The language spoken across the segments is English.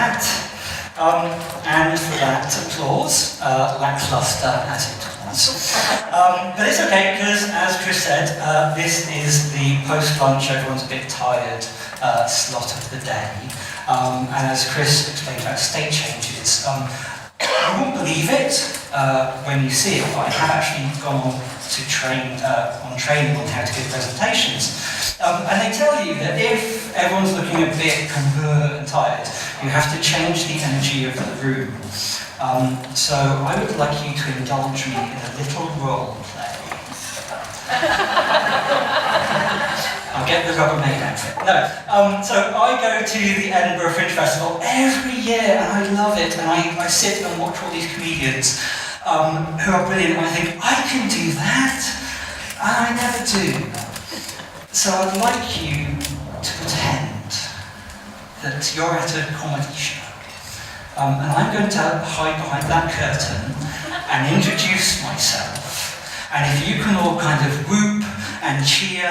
that. And for that applause, lackluster as it was. But it's okay, because as Chris said, this is the post-lunch, everyone's a bit tired slot of the day. And as Chris explained about state changes, you won't believe it when you see it, but I have actually gone on to training on how to give presentations. And they tell you that if everyone's looking a bit and tired, you have to change the energy of the room. So I would like you to indulge me in a little role play. I'll get the Rubbermaid outfit. No. So I go to the Edinburgh Fringe Festival every year, and I love it. And I sit and watch all these comedians who are brilliant. And I think, I can do that. And I never do. So I'd like you to pretend that you're at a comedy show. And I'm going to hide behind that curtain and introduce myself. And if you can all kind of whoop and cheer,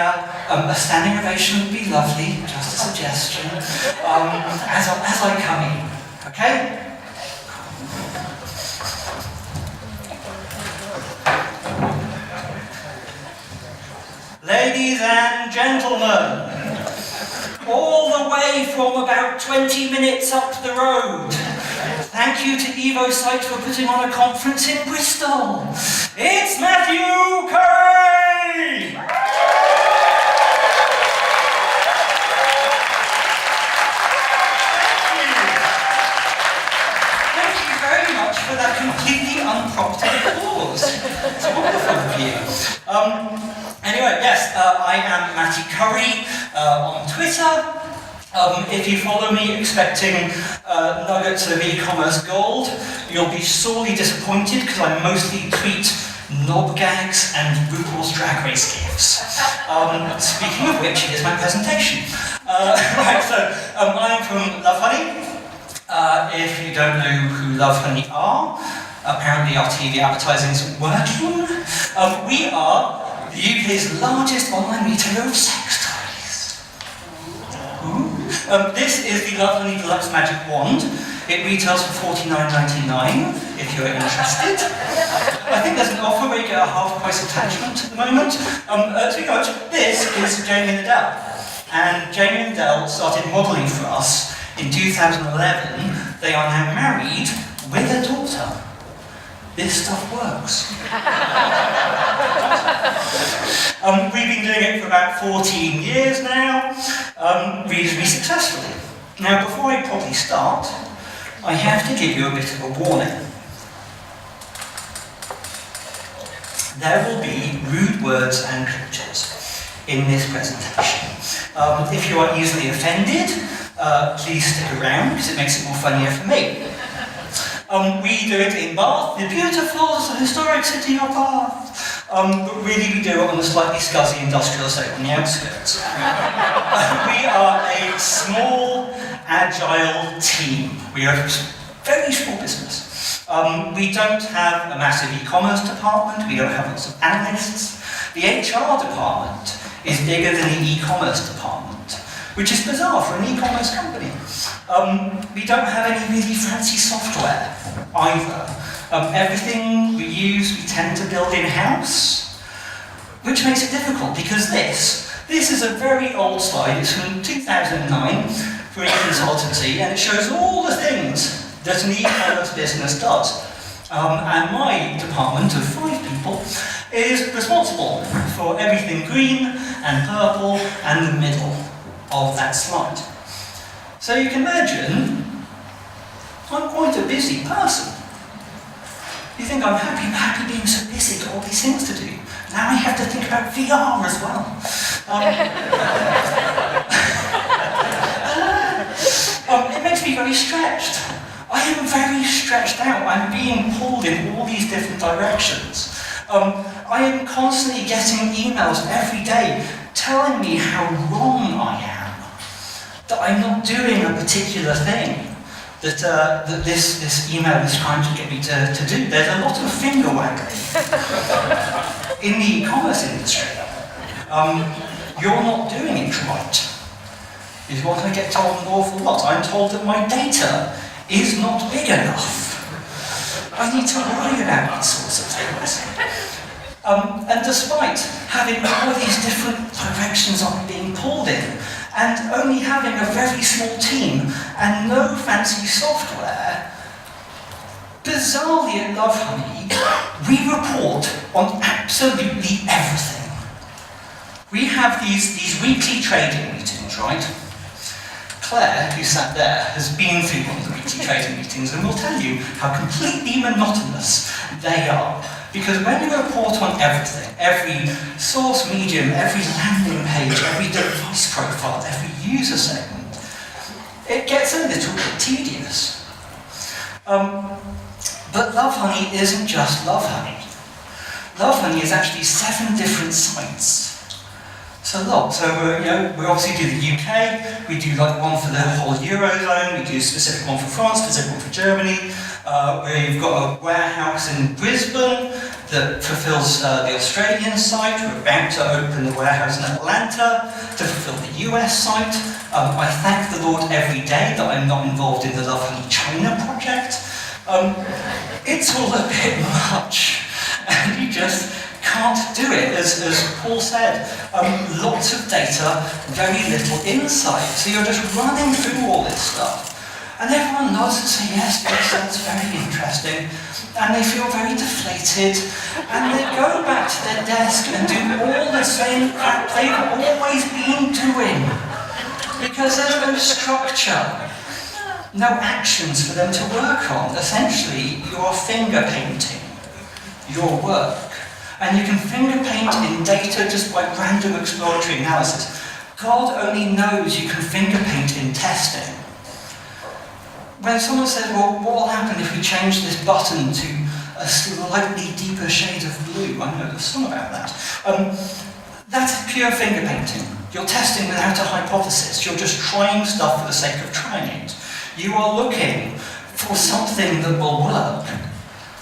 a standing ovation would be lovely, just a suggestion, as I come in, okay? Ladies and gentlemen, all the way from about 20 minutes up the road, thank you to EvoSite for putting on a conference in Bristol. It's Matty Curry! Thank you very much for that completely unprompted applause. It's wonderful of you. Anyway, yes, I am Matty Curry on Twitter. If you follow me expecting nuggets of eCommerce gold, you'll be sorely disappointed because I mostly tweet knob gags and RuPaul's Drag Race gifs. Speaking of which, here's my presentation. Right, so I'm from Lovehoney. If you don't know who Lovehoney are, apparently our TV advertising isn't working. We are the UK's largest online retailer of sex toys. This is the Lovehoney Deluxe Magic Wand. It retails for $49.99 if you're interested. I think there's an offer where you get a half price attachment at the moment. Speaking of which, this is Jamie and Adele. And Jamie and Adele started modelling for us in 2011. They are now married with a daughter. This stuff works. We've been doing it for about 14 years now, reasonably successfully. Now, before I probably start, I have to give you a bit of a warning. There will be rude words and pictures in this presentation. If you are easily offended, please stick around because it makes it more funnier for me. We do it in Bath, the beautiful historic city of Bath. But really we do it on a slightly scuzzy industrial estate on the outskirts. We are a small, agile team. We are a very small business. We don't have a massive e-commerce department, we don't have lots of analysts. The HR department is bigger than the e-commerce department, which is bizarre for an e-commerce company. We don't have any really fancy software either. Everything we use, we tend to build in-house, which makes it difficult because this is a very old slide. It's from 2009 for e-consultancy, and it shows all the things that an e-commerce business does. And my department of 5 people is responsible for everything green and purple and the middle of that slide. So you can imagine, I'm quite a busy person. You think I'm happy being so busy, got all these things to do. Now I have to think about VR as well. It makes me very stretched. I am very stretched out. I'm being pulled in all these different directions. I am constantly getting emails every day telling me how wrong I am, that I'm not doing a particular thing, that this email is trying to get me to do. There's a lot of finger waggling in the e-commerce industry. You're not doing it right. is what I get told an awful lot. I'm told that my data is not big enough. I need to worry about these sorts of things. And despite having all these different directions I'm being pulled in, and only having a very small team and no fancy software, bizarrely at Lovehoney, we report on absolutely everything. We have these weekly trading meetings, right? Claire, who sat there, has been through one of the weekly trading meetings and will tell you how completely monotonous they are. Because when you report on everything, every source medium, every landing page, every device profile, every user segment, it gets a little bit tedious. But Lovehoney isn't just Lovehoney. Lovehoney is actually 7 different sites. It's a lot. So we obviously do the UK, we do like one for the whole Eurozone, we do a specific one for France, specific one for Germany. We've got a warehouse in Brisbane that fulfills the Australian site. We're about to open the warehouse in Atlanta to fulfill the US site. I thank the Lord every day that I'm not involved in the Lovehoney China project. It's all a bit much, and you just can't do it. As Paul said, lots of data, very little insight. So you're just running through all this stuff. And everyone nods and says, yes, that's very interesting. And they feel very deflated. And they go back to their desk and do all the same crap they've always been doing. Because there's no structure, no actions for them to work on. Essentially, you're finger painting your work. And you can finger paint in data just by random exploratory analysis. God only knows you can finger paint in testing. When someone says, well, what will happen if we change this button to a slightly deeper shade of blue? I know there's a song about that. That's pure finger painting. You're testing without a hypothesis. You're just trying stuff for the sake of trying it. You are looking for something that will work.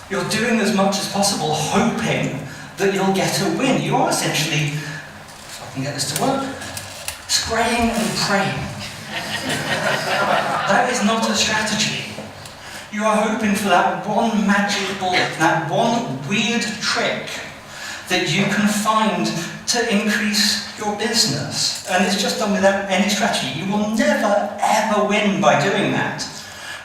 You're doing as much as possible, hoping that you'll get a win. You are essentially, if I can get this to work, spraying and praying. That is not a strategy. You are hoping for that one magic bullet, that one weird trick that you can find to increase your business. And it's just done without any strategy. You will never, ever win by doing that.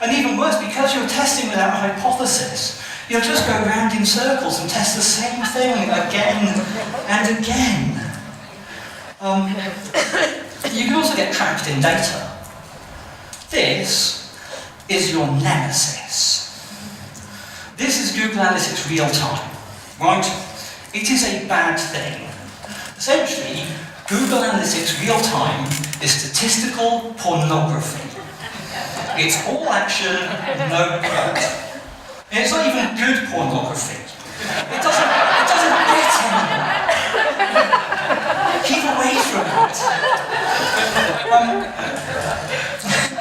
And even worse, because you're testing without a hypothesis, you'll just go round in circles and test the same thing again and again. You can also get trapped in data. This is your nemesis. This is Google Analytics real time, right? It is a bad thing. Essentially, Google Analytics real time is statistical pornography. It's all action, no quote. And it's not even good pornography. It doesn't get anywhere. Keep away from it.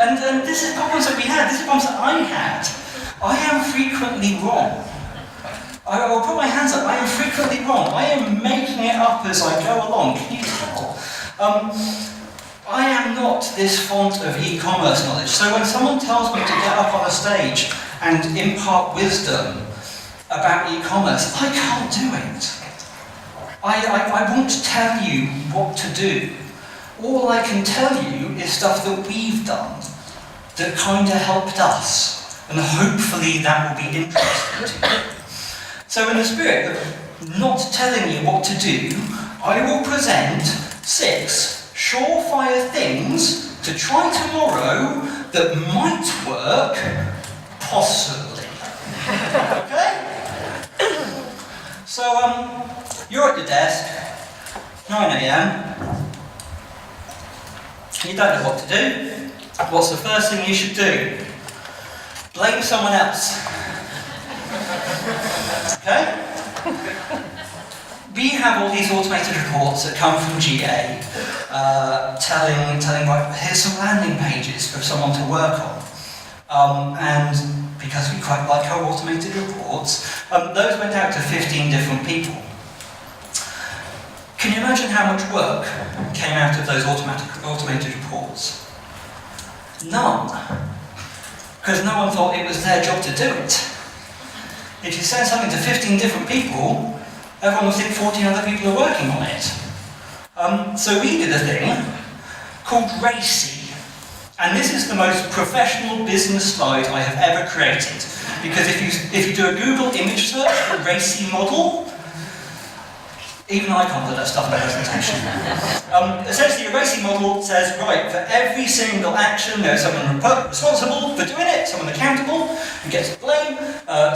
And this is problems that we had. This is problems that I had. I am frequently wrong. I will put my hands up. I am frequently wrong. I am making it up as I go along. Can you tell? I am not this font of e-commerce knowledge. So when someone tells me to get up on a stage and impart wisdom about e-commerce, I can't do it. I won't tell you what to do. All I can tell you is stuff that we've done that kind of helped us, and hopefully that will be interesting to you. So in the spirit of not telling you what to do, I will present 6 surefire things to try tomorrow that might work, possibly. Okay? So, you're at your desk, 9 AM, you don't know what to do. What's the first thing you should do? Blame someone else. Okay? We have all these automated reports that come from GA telling right, here's some landing pages for someone to work on. And because we quite like our automated reports, those went out to 15 different people. Can you imagine how much work came out of those automated reports? None. Because no one thought it was their job to do it. If you send something to 15 different people, everyone will think 14 other people are working on it. So we did a thing called Racy. And this is the most professional business slide I have ever created. Because if you do a Google image search for Racy model, even I can't put that stuff in a presentation. Essentially, a Racy model says, right, for every single action, there's someone responsible for doing it, someone accountable, who gets blame,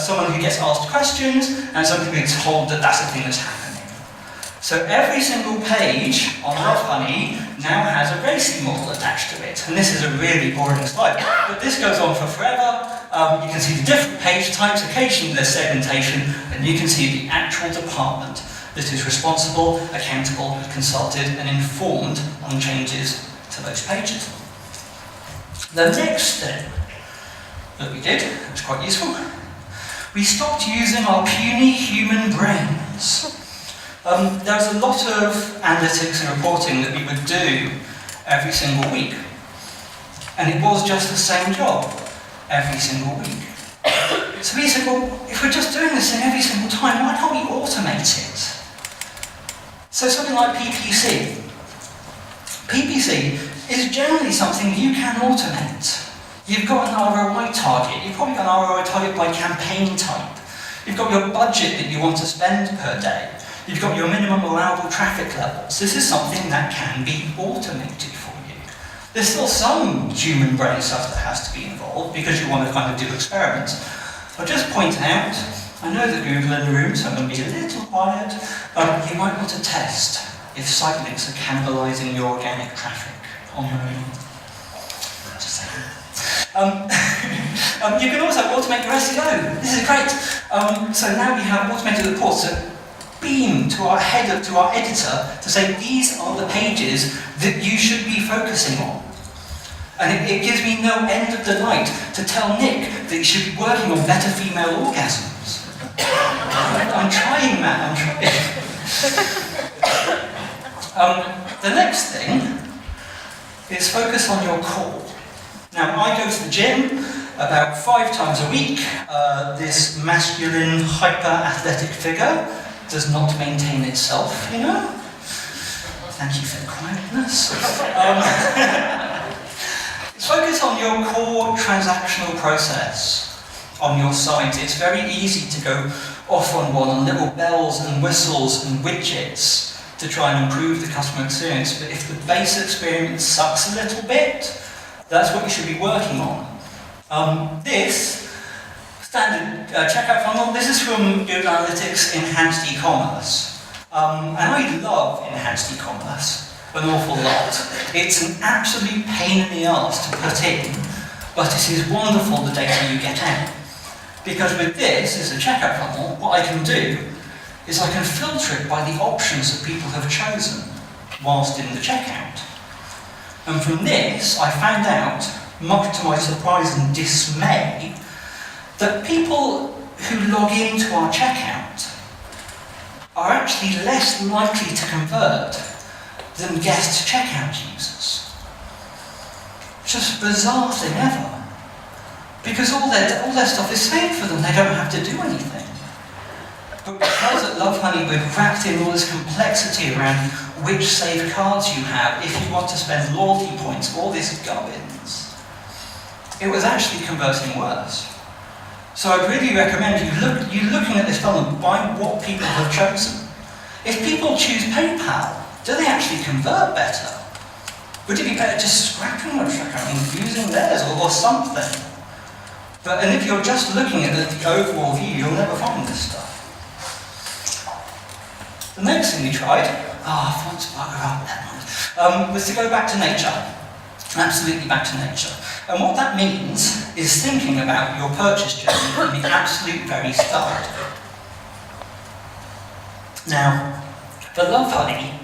someone who gets asked questions, and someone who gets told that that's the thing that's happening. So every single page on Lovehoney now has a Racy model attached to it. And this is a really boring slide, but this goes on for forever. You can see the different page types, occasionally there's segmentation, and you can see the actual department that is responsible, accountable, consulted, and informed on changes to those pages. The next thing that we did, it was quite useful, we stopped using our puny human brains. There was a lot of analytics and reporting that we would do every single week. And it was just the same job every single week. So we said, well, if we're just doing this thing every single time, why can't we automate it? So something like PPC. PPC is generally something you can automate. You've got an ROI target. You've probably got an ROI target by campaign type. You've got your budget that you want to spend per day. You've got your minimum allowable traffic levels. This is something that can be automated for you. There's still some human brain stuff that has to be involved because you want to kind of do experiments. I'll just point out, I know that Google in the room, so I'm going to be a little quiet. You might want to test if site links are cannibalizing your organic traffic on your own. Just saying. You can also automate your SEO. This is great. So now we have automated reports that beam to our header, to our editor, to say these are the pages that you should be focusing on. And it gives me no end of delight to tell Nick that he should be working on better female orgasms. I'm trying, Matt, I'm trying. The next thing is focus on your core. Now, I go to the gym about 5 times a week. This masculine, hyper-athletic figure does not maintain itself, you know? Thank you for the quietness. Focus on your core transactional process on your site. It's very easy to go off on little bells and whistles and widgets to try and improve the customer experience, but if the base experience sucks a little bit, that's what you should be working on. This standard checkout funnel, this is from Google Analytics Enhanced eCommerce. And I love Enhanced eCommerce an awful lot. It's an absolute pain in the arse to put in, but it is wonderful the data you get out. Because with this, as a checkout funnel, what I can do is I can filter it by the options that people have chosen whilst in the checkout. And from this, I found out, much to my surprise and dismay, that people who log into our checkout are actually less likely to convert than guest checkout users. Just bizarre thing ever. Because all their stuff is saved for them, they don't have to do anything. But because at Lovehoney we've wrapped in all this complexity around which saved cards you have, if you want to spend loyalty points, all this gubbins, it was actually converting worse. So I'd really recommend you looking at this funnel by what people have chosen. If people choose PayPal, do they actually convert better? Would it be better just scrapping their checkout and using theirs or something? And if you're just looking at the overall view, you'll never find this stuff. The next thing we tried, fonts bugger up that one, was to go back to nature. Absolutely back to nature. And what that means is thinking about your purchase journey from the absolute very start. Now, for Lovehoney,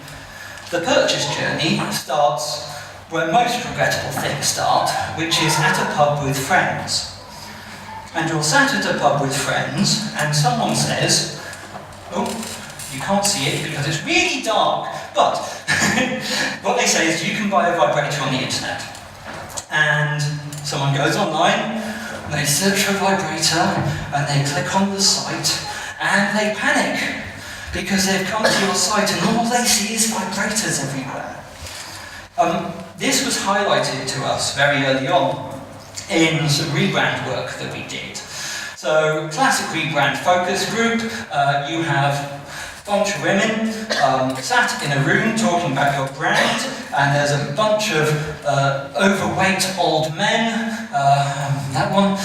the purchase journey starts where most regrettable things start, which is at a pub with friends. And you're sat at a pub with friends, and someone says, oh, you can't see it because it's really dark, but what they say is you can buy a vibrator on the internet. and someone goes online, and they search for vibrator, and they click on the site, and they panic, because they've come to your site and all they see is vibrators everywhere. This was highlighted to us very early on in some rebrand work that we did. So, classic rebrand focus group, you have a bunch of women sat in a room talking about your brand, and there's a bunch of overweight old men, that one,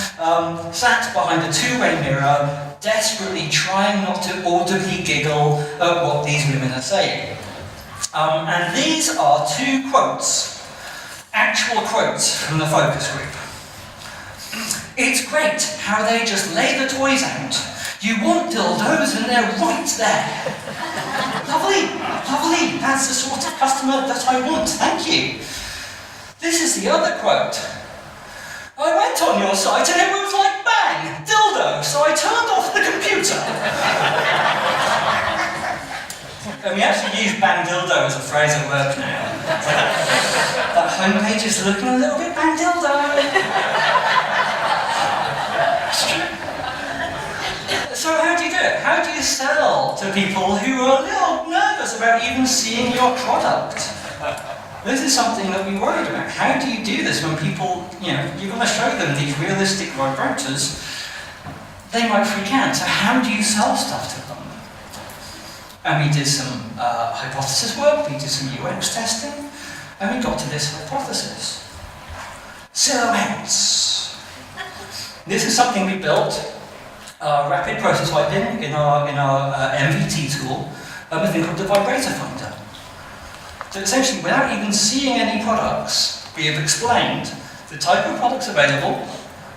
sat behind a two-way mirror, desperately trying not to audibly giggle at what these women are saying. And these are two quotes, actual quotes from the focus group. It's great how they just lay the toys out. You want dildos and they're right there. Lovely, lovely, that's the sort of customer that I want, thank you. This is the other quote. I went on your site and it was like bang, dildo, so I turned off the computer. And we actually use bang dildo as a phrase at work now. That homepage is looking a little bit bang dildo. It's true. So how do you do it? How do you sell to people who are a little nervous about even seeing your product? This is something that we worried about. How do you do this when people, you're going to show them these realistic vibrators, they might freak out. So how do you sell stuff to them? And we did some hypothesis work, we did some UX testing, and we got to this hypothesis. Silhouettes. This is something we built, rapid prototyping in our MVT tool, a thing called the Vibrator Finder. So essentially, without even seeing any products, we have explained the type of products available,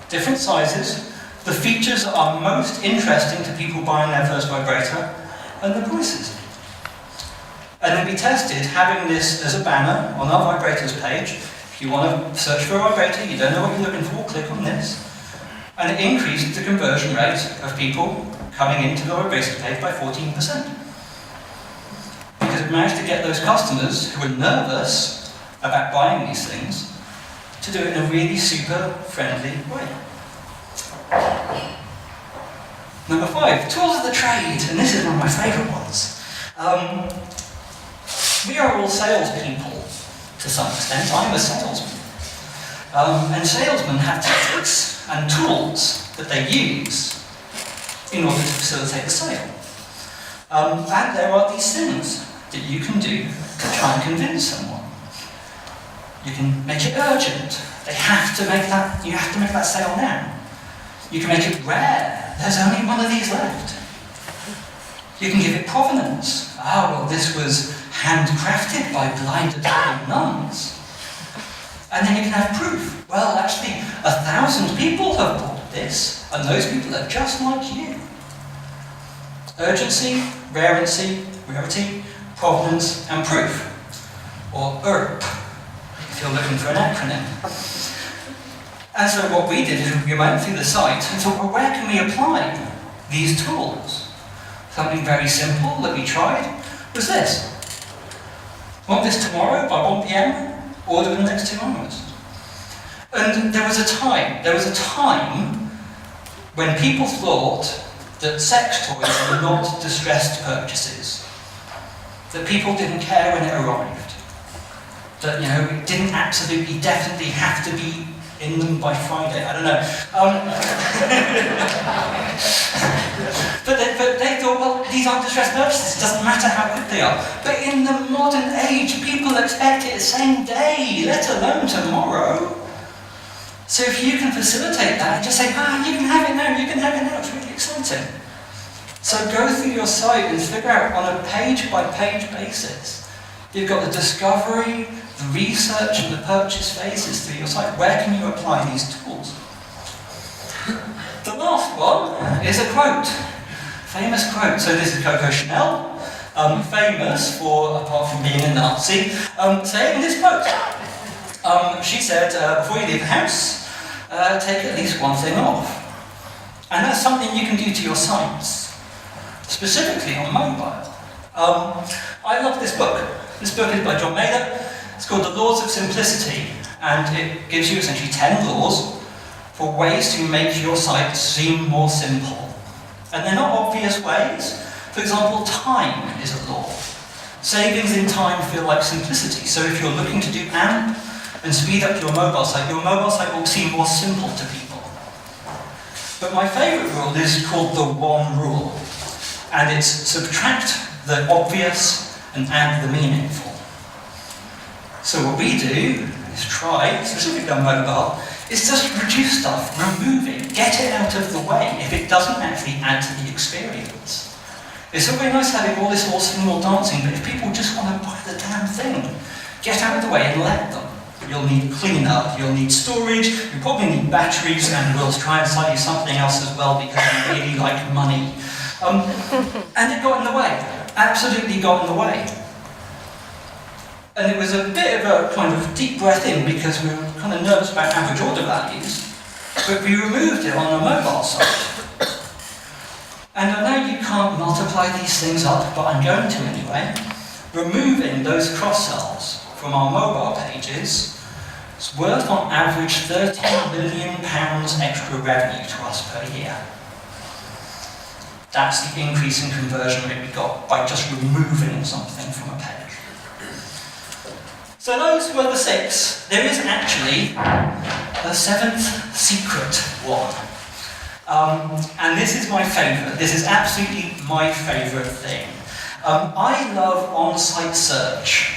different sizes, the features that are most interesting to people buying their first vibrator, and the prices. And then we tested having this as a banner on our vibrators page. If you want to search for a vibrator, you don't know what you're looking for, click on this. And it increased the conversion rate of people coming into the vibrators page by 14%. Because it managed to get those customers who were nervous about buying these things to do it in a really super friendly way. Number 5, tools of the trade, and this is one of my favourite ones. We are all salespeople to some extent. I'm a salesman. And salesmen have tactics and tools that they use in order to facilitate the sale. And there are these things that you can do to try and convince someone. You can make it urgent. You have to make that sale now. You can make it rare. There's only one of these left. You can give it provenance. Well, this was handcrafted by blind Italian nuns. And then you can have proof. Well, actually, 1,000 people have bought this, and those people are just like you. Urgency, rarity, provenance, and proof. Or ERP, if you're looking for an acronym. And so what we did is we went through the site and thought, well, where can we apply these tools? Something very simple that we tried was this. Want this tomorrow by 1 PM? Order in the next 2 hours. And there was a time when people thought that sex toys were not distressed purchases. That people didn't care when it arrived. That, it didn't absolutely, definitely have to be in them by Friday, I don't know. But they thought, well, these aren't distressed purchases, it doesn't matter how good they are. But in the modern age, people expect it the same day, let alone tomorrow. So if you can facilitate that and just say, you can have it now, it's really exciting. So go through your site and figure out on a page-by-page basis. You've got the discovery, the research and the purchase phases through your site. Where can you apply these tools? The last one is a quote. Famous quote. So this is Coco Chanel, famous for, apart from being a Nazi, saying this quote. She said, before you leave the house, take at least one thing off. And that's something you can do to your sites, specifically on mobile. I love this book. This book is by John Mayer. It's called The Laws of Simplicity. and it gives you essentially 10 laws for ways to make your site seem more simple. And they're not obvious ways. For example, time is a law. Savings in time feel like simplicity. So if you're looking to do AMP and speed up your mobile site will seem more simple to people. But my favourite rule is called the one rule. And it's subtract the obvious and add the meaningful. So what we do is try, specifically on mobile, is just reduce stuff, remove it, get it out of the way if it doesn't actually add to the experience. It's all very nice having all this all singing, all dancing, but if people just want to buy the damn thing, get out of the way and let them. You'll need cleanup, you'll need storage, you probably need batteries, and we'll try and sell you something else as well because you really like money. And it got in the way, absolutely got in the way. And it was a bit of a kind of deep breath in because we were kind of nervous about average order values, but we removed it on the mobile side. And I know you can't multiply these things up, but I'm going to anyway. Removing those cross-sells from our mobile pages is worth on average £13 million extra revenue to us per year. That's the increase in conversion rate we got by just removing something from a page. So those were the 6. There is actually a 7th secret one. And this is my favourite. This is absolutely my favourite thing. I love on-site search.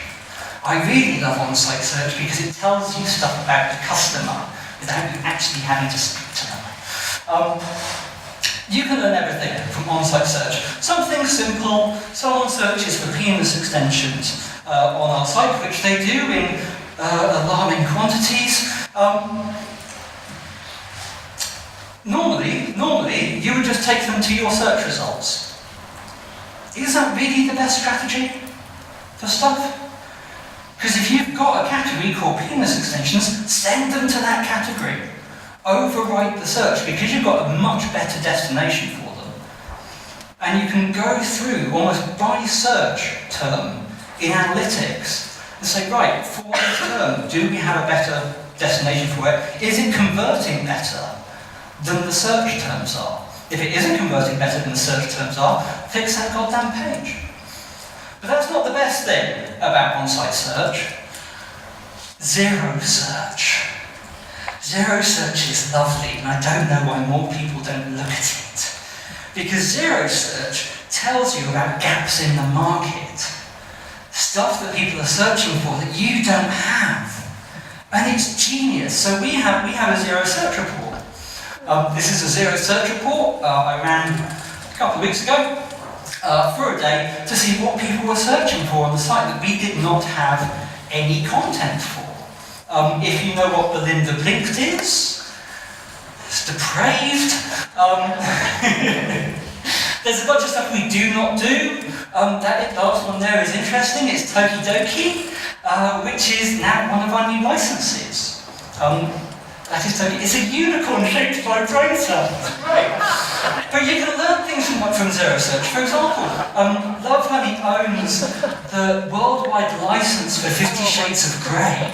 I really love on-site search because it tells you stuff about the customer without you actually having to speak to them. You can learn everything from on-site search. Something simple. Someone searches for penis extensions on our site, which they do in alarming quantities. Normally, you would just take them to your search results. Is that really the best strategy for stuff? Because if you've got a category called penis extensions, send them to that category. Overwrite the search because you've got a much better destination for them. And you can go through almost by search term in analytics and say, right, for this term, do we have a better destination for it? Is it converting better than the search terms are? If it isn't converting better than the search terms are, fix that goddamn page. But that's not the best thing about on-site search. Zero search. Zero search is lovely, and I don't know why more people don't look at it. Because zero search tells you about gaps in the market. Stuff that people are searching for that you don't have. And it's genius. So we have a zero search report. This is a zero search report I ran a couple of weeks ago for a day to see what people were searching for on the site that we did not have any content for. If you know what Belinda Blinked is, it's depraved. There's a bunch of stuff we do not do. That last one there is interesting. It's Toki Doki, which is now one of our new licenses. That is Toki. It's a unicorn-shaped vibrator. That's great. But you can learn things from Zero Search. For example, Lovehoney owns the worldwide license for 50 Shades of Grey.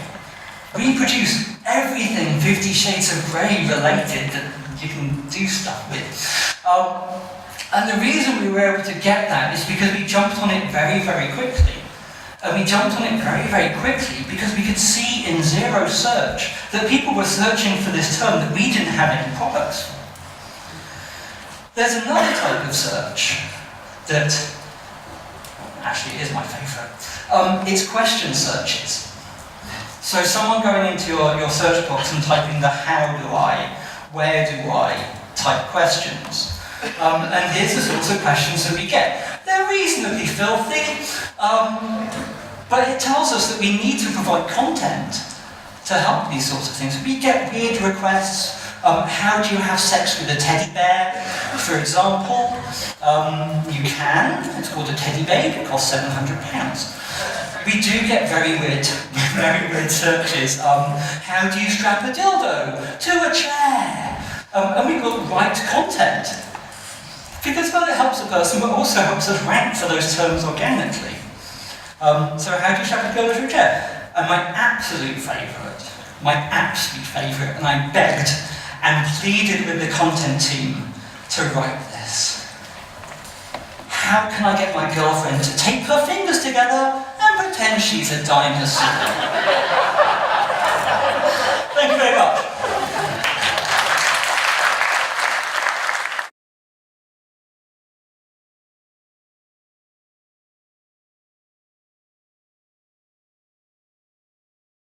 We produce everything 50 Shades of Grey related that you can do stuff with. And the reason we were able to get that is because we jumped on it very, very quickly. And we jumped on it very, very quickly because we could see in Zero Search that people were searching for this term that we didn't have any products for. There's another type of search that actually is my favourite. It's question searches. So someone going into your search box and typing the how do I, where do I type questions. And here's the sorts of questions that we get. They're reasonably filthy, but it tells us that we need to provide content to help these sorts of things. We get weird requests. How do you have sex with a teddy bear, for example? You can. It's called a teddy babe. It costs £700. We do get very weird searches. How do you strap a dildo to a chair? And we've got the right content. Because well, it helps a person, but also helps us rank for those terms organically. So how do you strap a dildo to a chair? And my absolute favourite my absolute favourite, and I begged and pleaded with the content team to write this. How can I get my girlfriend to tape her fingers together and pretend she's a dinosaur?